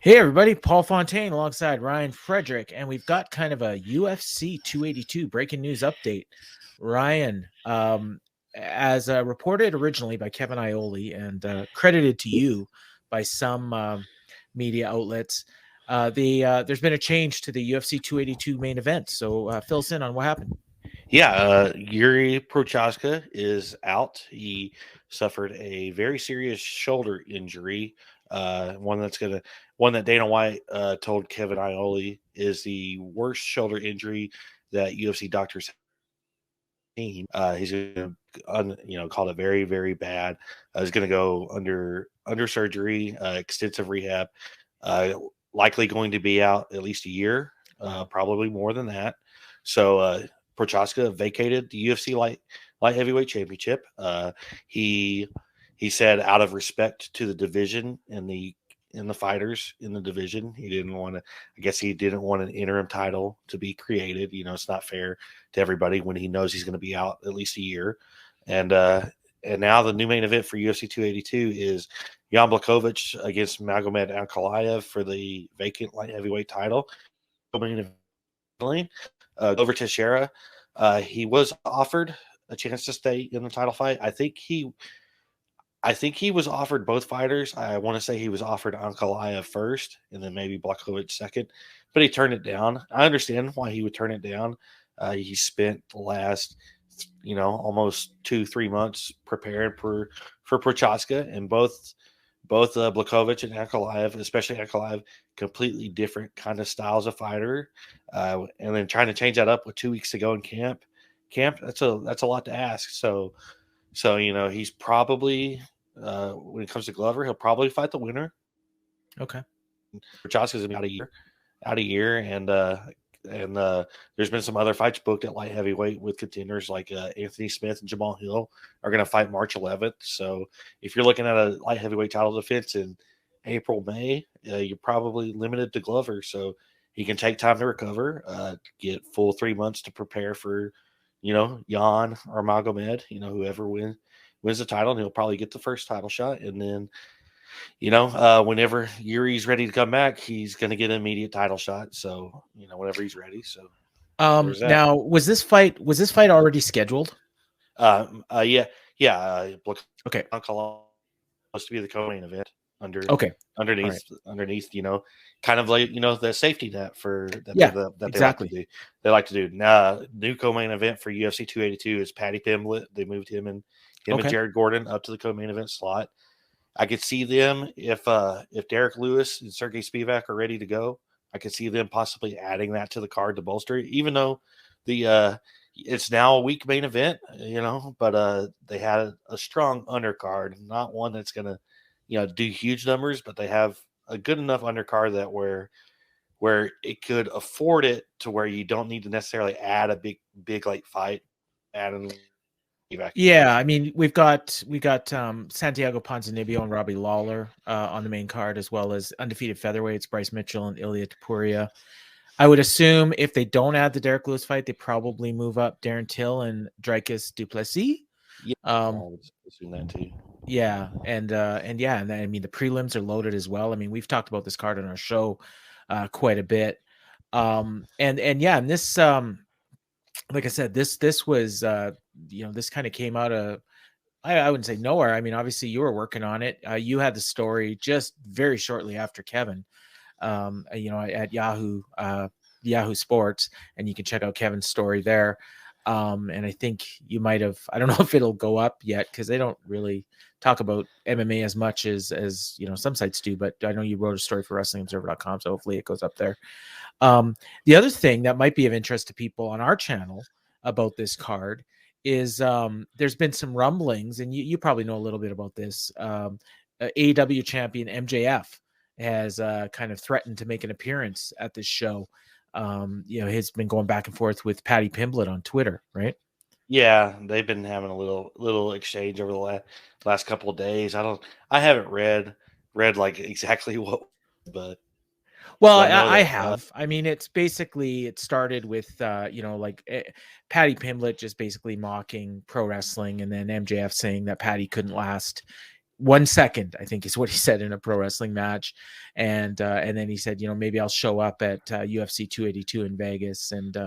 Hey everybody, Paul Fontaine alongside Ryan Frederick, and we've got kind of a UFC 282 breaking news update. Ryan, as reported originally by Kevin Iole and credited to you by some media outlets, there's been a change to the UFC 282 main event. So fill us in on what happened. Yeah, Jiří Procházka is out. He suffered a very serious shoulder injury. One that Dana White told Kevin Iole is the worst shoulder injury that UFC doctors have seen. He's going to, called it very, very bad. He's going to go under surgery, extensive rehab. Likely going to be out at least a year, probably more than that. So Procházka vacated the UFC light heavyweight championship. He said out of respect to the division and the fighters in the division, he didn't want to. I guess he didn't want an interim title to be created. It's not fair to everybody when he knows he's going to be out at least a year. And now the new main event for UFC 282 is Jan Blachowicz against Magomed Ankalaev for the vacant light heavyweight title. Over Teixeira, he was offered a chance to stay in the title fight. I think he was offered both fighters. I want to say he was offered Ankalaev first and then maybe Blachowicz second, but he turned it down. I understand why he would turn it down. He spent the last, almost 2-3 months preparing for Procházka, and both Blachowicz and Ankalaev, especially Ankalaev, completely different kind of styles of fighter. And then trying to change that up with 2 weeks to go in camp, that's a lot to ask. So he's probably when it comes to Glover, he'll probably fight the winner. Okay. Procházka's gonna be out a year, and there's been some other fights booked at light heavyweight with contenders like Anthony Smith and Jamal Hill are going to fight March 11th. So if you're looking at a light heavyweight title defense in April, May, you're probably limited to Glover. So he can take time to recover, get full 3 months to prepare for, Jan or Magomed, whoever wins the title, and he'll probably get the first title shot. And then, whenever Yuri's ready to come back, he's going to get an immediate title shot. So, whenever he's ready. So, now was this fight already scheduled? Yeah. Okay. Supposed to be the co-main event underneath, right. kind of like, the safety net for that. That exactly. They like to do. Now, new co-main event for UFC 282 is Paddy Pimblett. They moved him and Jared Gordon up to the co-main event slot. I could see them if Derek Lewis and Sergey Spivak are ready to go. I could see them possibly adding that to the card to bolster it, even though it's now a week main event, but they had a strong undercard, not one that's going to, do huge numbers, but they have a good enough undercard that where it could afford it to where you don't need to necessarily add a big like fight. Yeah, I mean we got Santiago Ponzinibbio and Robbie Lawler on the main card, as well as undefeated featherweights Bryce Mitchell and Ilya Topuria. I would assume if they don't add the Derek Lewis fight, they probably move up Darren Till and Dricus du Plessis. Yeah, I would assume that too. Yeah, and I mean the prelims are loaded as well. I mean we've talked about this card on our show quite a bit, and this like I said, this was this kind of came out of I wouldn't say nowhere. I mean obviously you were working on it. You had the story just very shortly after Kevin. At Yahoo Sports, and you can check out Kevin's story there. And I think you might have, I don't know if it'll go up yet because they don't really talk about MMA as much as some sites do, but I know you wrote a story for WrestlingObserver.com, so hopefully it goes up there. The other thing that might be of interest to people on our channel about this card is there's been some rumblings, and you probably know a little bit about this. AEW champion MJF has kind of threatened to make an appearance at this show. He's been going back and forth with Paddy Pimblett on Twitter, right? Yeah, they've been having a little exchange over the last couple of days. I haven't read like exactly what, but well, I have. I mean, it's basically it started with Paddy Pimblett just basically mocking pro wrestling, and then MJF saying that Paddy couldn't last 1 second, I think is what he said in a pro wrestling match. And then he said, maybe I'll show up at UFC 282 in Vegas and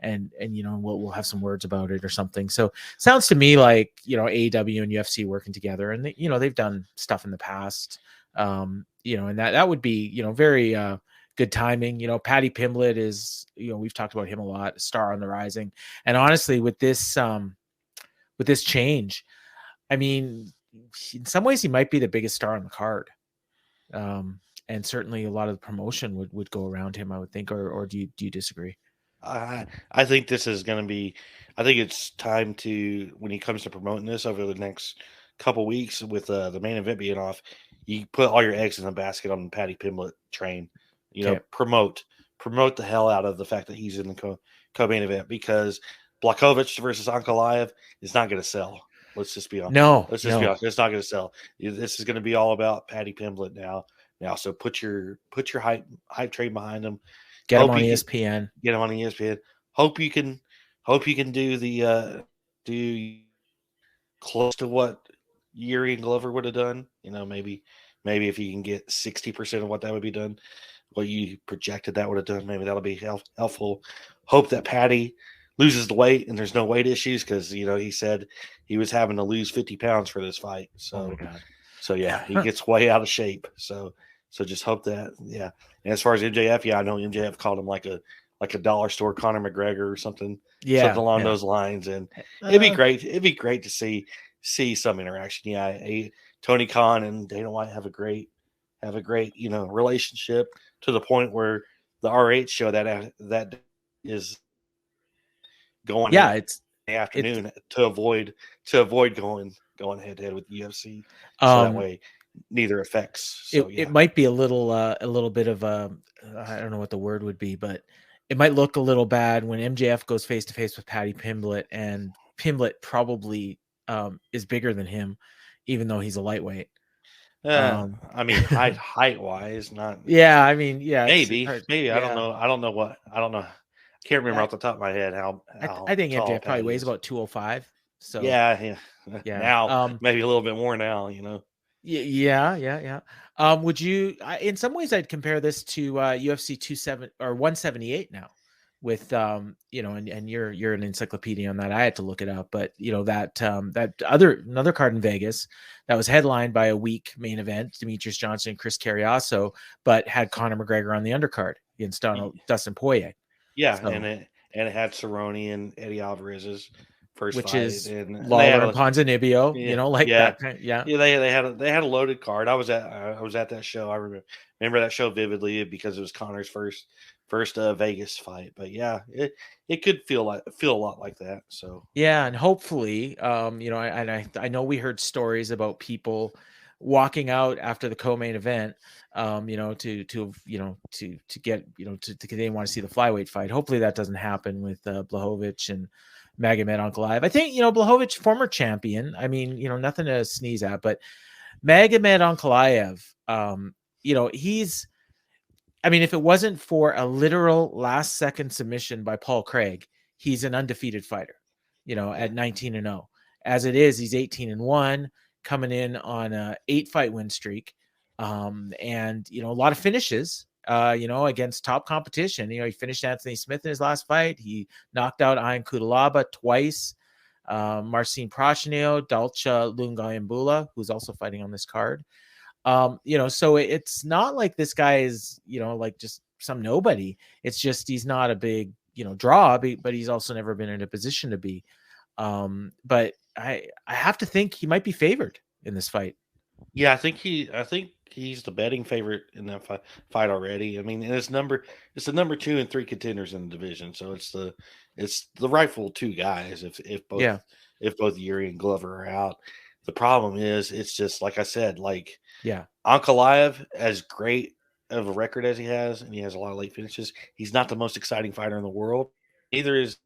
we'll have some words about it or something. So sounds to me like, AEW and UFC working together, and they've done stuff in the past. And that would be, very good timing. Paddy Pimblett is, we've talked about him a lot, star on the rising. And honestly, with this change, I mean, in some ways he might be the biggest star on the card. And certainly a lot of the promotion would go around him, I would think, or do you disagree? I think this is going to be. I think it's time to, when he comes to promoting this over the next couple weeks, with the main event being off, you put all your eggs in the basket on the Paddy Pimblett train. Promote the hell out of the fact that he's in the co-main event, because Blachowicz versus Ankalaev is not going to sell. Let's just be honest. Let's just be honest. It's not going to sell. This is going to be all about Paddy Pimblett now. So put your hype train behind him. Get him on ESPN. Get him on ESPN. Hope you can do do close to what Jiří and Glover would have done. Maybe if you can get 60% of what that would be done, what you projected that would have done, maybe that'll be helpful. Hope that Paddy loses the weight and there's no weight issues, because he said he was having to lose 50 pounds for this fight. So, oh my God. So yeah, he gets way out of shape. So just hope that, yeah. And as far as MJF, yeah, I know MJF called him like a dollar store Conor McGregor or something, something along those lines. And it'd be great. It'd be great to see some interaction. Yeah, Tony Khan and Dana White have a great relationship, to the point where the RH show that is going. Yeah, it's in the afternoon to avoid going head to head with the UFC, so that way neither affects. So it might be a little bit of a, I don't know what the word would be, but it might look a little bad when MJF goes face to face with Paddy Pimblett, and Pimblett probably is bigger than him, even though he's a lightweight. I mean, height wise, not. Yeah, I mean, yeah, maybe. I don't know. I don't know. I can't remember off the top of my head how I think MJF probably weighs about 205. So yeah. Now maybe a little bit more now. Yeah. Would you? In some ways, I'd compare this to UFC 178 now, with and you're an encyclopedia on that. I had to look it up, but that another card in Vegas that was headlined by a weak main event, Demetrius Johnson and Chris Carriasso, but had Conor McGregor on the undercard against Dustin Poirier. Yeah, so, and it had Cerrone and Eddie Alvarez's first which fight, is Lawler and Ponzinibbio, that kind. Yeah. They had a loaded card. I was at that show. I remember that show vividly, because it was Conor's first Vegas fight. But yeah, it could feel a lot like that. So yeah, and hopefully, I know we heard stories about people walking out after the co-main event, to get, they want to see the flyweight fight. Hopefully that doesn't happen with Blachowicz and Magomed Ankalaev. I think, Blachowicz, former champion. I mean, nothing to sneeze at, but Magomed Ankalaev, if it wasn't for a literal last second submission by Paul Craig, he's an undefeated fighter, at 19-0. As it is, he's 18-1, coming in on a 8-fight win streak. And, a lot of finishes, against top competition. He finished Anthony Smith in his last fight. He knocked out Ian Kudalaba twice. Marcin Prachnio, Dalcha Lungayambula, who's also fighting on this card. So it's not like this guy is, like just some nobody. It's just he's not a big, draw, but he's also never been in a position to be. But I have to think he might be favored in this fight. Yeah, I think he's the betting favorite in that fight already. I mean, it's the number 2 and 3 contenders in the division, so it's the rightful 2 guys. If both Jiří and Glover are out, the problem is it's just like I said, Ankalaev, as great of a record as he has, and he has a lot of late finishes, he's not the most exciting fighter in the world. Neither is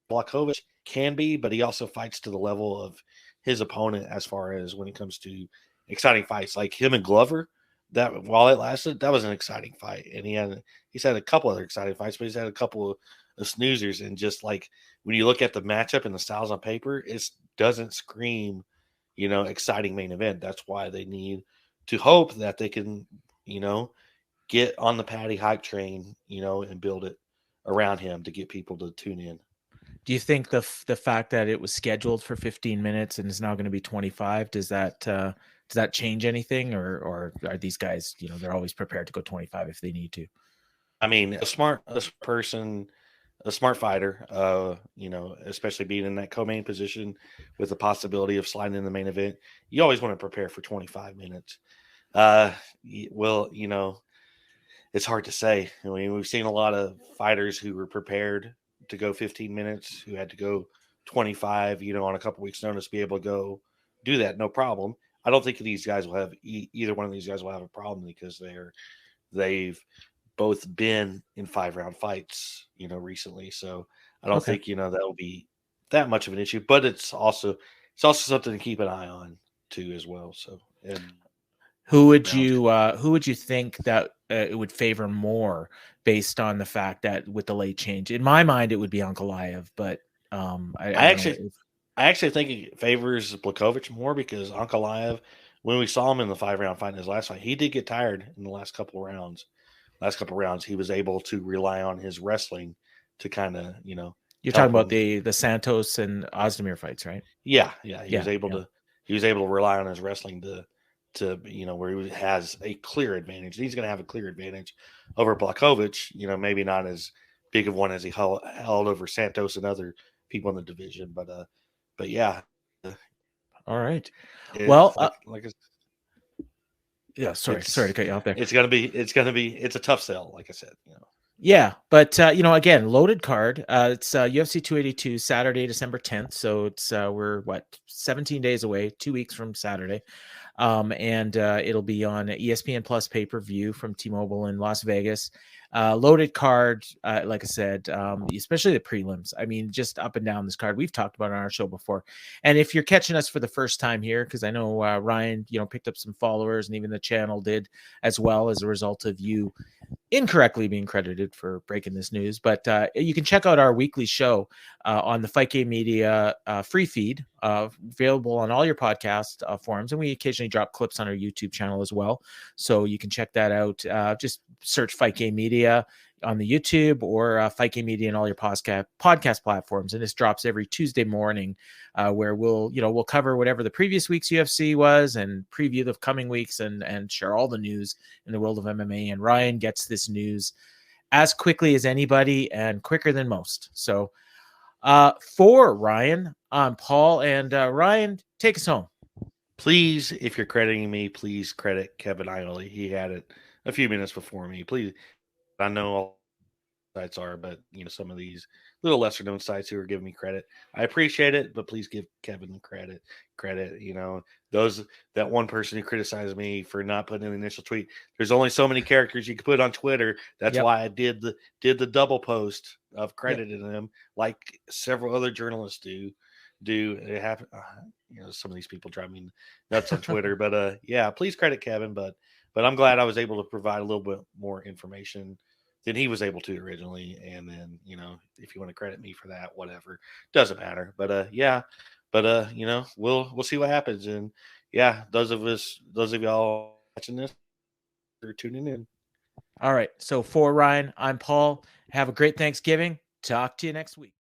Blachowicz, can be, but he also fights to the level of his opponent as far as when it comes to exciting fights. Like him and Glover, that while it lasted, that was an exciting fight. And he's had a couple other exciting fights, but he's had a couple of snoozers. And just like when you look at the matchup and the styles on paper, it doesn't scream exciting main event. That's why they need to hope that they can, get on the Paddy hype train, and build it around him to get people to tune in. Do you think the fact that it was scheduled for 15 minutes and is now going to be 25, does that change anything, or are these guys, they're always prepared to go 25 if they need to? I mean, a smart person, a smart fighter, especially being in that co-main position with the possibility of sliding in the main event, you always want to prepare for 25 minutes. Well, it's hard to say. I mean, we've seen a lot of fighters who were prepared to go 15 minutes, who had to go 25, on a couple weeks' notice, be able to go do that, no problem. I don't think these guys will have either one of these guys will have a problem because they've both been in 5-round fights, recently. So I don't think that'll be that much of an issue. But it's also something to keep an eye on too, as well. So and who would you think that it would favor more based on the fact that with the late change? In my mind, it would be Ankalaev, but I actually think it favors Blachowicz more because Ankalaev, when we saw him in the 5-round fight in his last fight, he did get tired in the last couple of rounds. He was able to rely on his wrestling to kind of, you're talking about the Santos and Ozdemir fights, right? Yeah. He was able to rely on his wrestling to where he has a clear advantage. He's going to have a clear advantage over Blachowicz, maybe not as big of one as he held over Santos and other people in the division, but yeah. All right. Well, like yeah, sorry to cut you off there. It's a tough sell, like I said, Yeah, but again, loaded card. It's UFC 282, Saturday, December 10th. So it's we're 17 days away, 2 weeks from Saturday. And it'll be on ESPN Plus pay-per-view from T-Mobile in Las Vegas. Loaded card, like I said, especially the prelims. I mean, just up and down this card. We've talked about it on our show before. And if you're catching us for the first time here, because I know Ryan, picked up some followers, and even the channel did as well as a result of you incorrectly being credited for breaking this news, but you can check out our weekly show on the Fight Game Media free feed, available on all your podcast forums, and we occasionally drop clips on our YouTube channel as well, so you can check that out. Just search Fight Game Media on the YouTube or Fight Game Media and all your podcast platforms, and this drops every Tuesday morning, where we'll cover whatever the previous week's UFC was and preview the coming weeks and share all the news in the world of MMA. And Ryan gets this news as quickly as anybody and quicker than most. So for Ryan, I'm Paul, and Ryan, take us home. Please, if you're crediting me, please credit Kevin Iole. He had it a few minutes before me. Please. I know all sites are, but some of these little lesser known sites who are giving me credit, I appreciate it, but please give Kevin credit. That one person who criticized me for not putting in the initial tweet, there's only so many characters you can put on Twitter. That's why I did the double post of crediting them, like several other journalists do. It happen? Some of these people drive me nuts on Twitter, but please credit Kevin. But I'm glad I was able to provide a little bit more information than he was able to originally. And then, if you want to credit me for that, whatever, doesn't matter. But we'll see what happens. And those of y'all watching this are tuning in. All right. So for Ryan, I'm Paul. Have a great Thanksgiving. Talk to you next week.